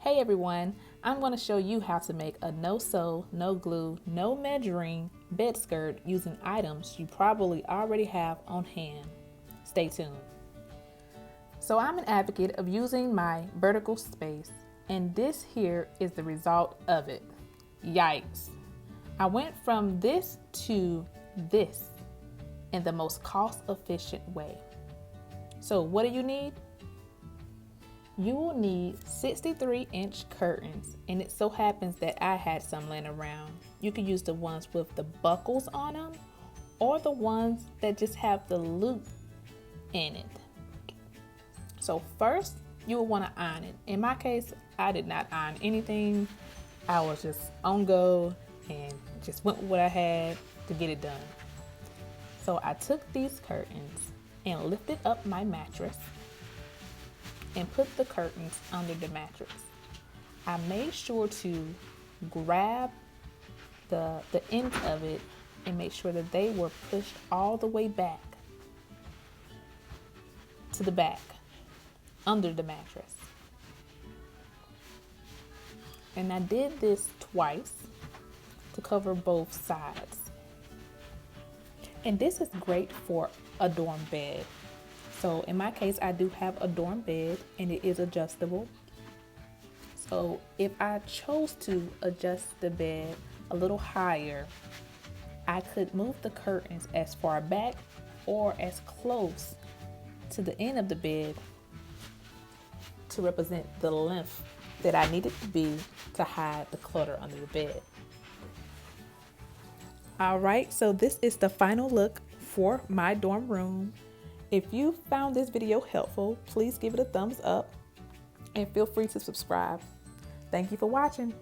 Hey everyone, I'm going to show you how to make a no sew, no glue, no measuring bed skirt using items you probably already have on hand. Stay tuned. So I'm an advocate of using my vertical space, and this here is the result of it. Yikes. I went from this to this in the most cost efficient way. So what do you need? You will need 63-inch curtains, and it so happens that I had some laying around. You can use the ones with the buckles on them or the ones that just have the loop in it. So first, you will want to iron it. In my case, I did not iron anything. I was just on go and just went with what I had to get it done. So I took these curtains and lifted up my mattress and put the curtains under the mattress. I made sure to grab the end of it and make sure that they were pushed all the way back to the back under the mattress. And I did this twice to cover both sides. And this is great for a dorm bed. So in my case, I do have a dorm bed and it is adjustable. So if I chose to adjust the bed a little higher, I could move the curtains as far back or as close to the end of the bed to represent the length that I needed to be to hide the clutter under the bed. All right, so this is the final look for my dorm room. If you found this video helpful, please give it a thumbs up and feel free to subscribe. Thank you for watching.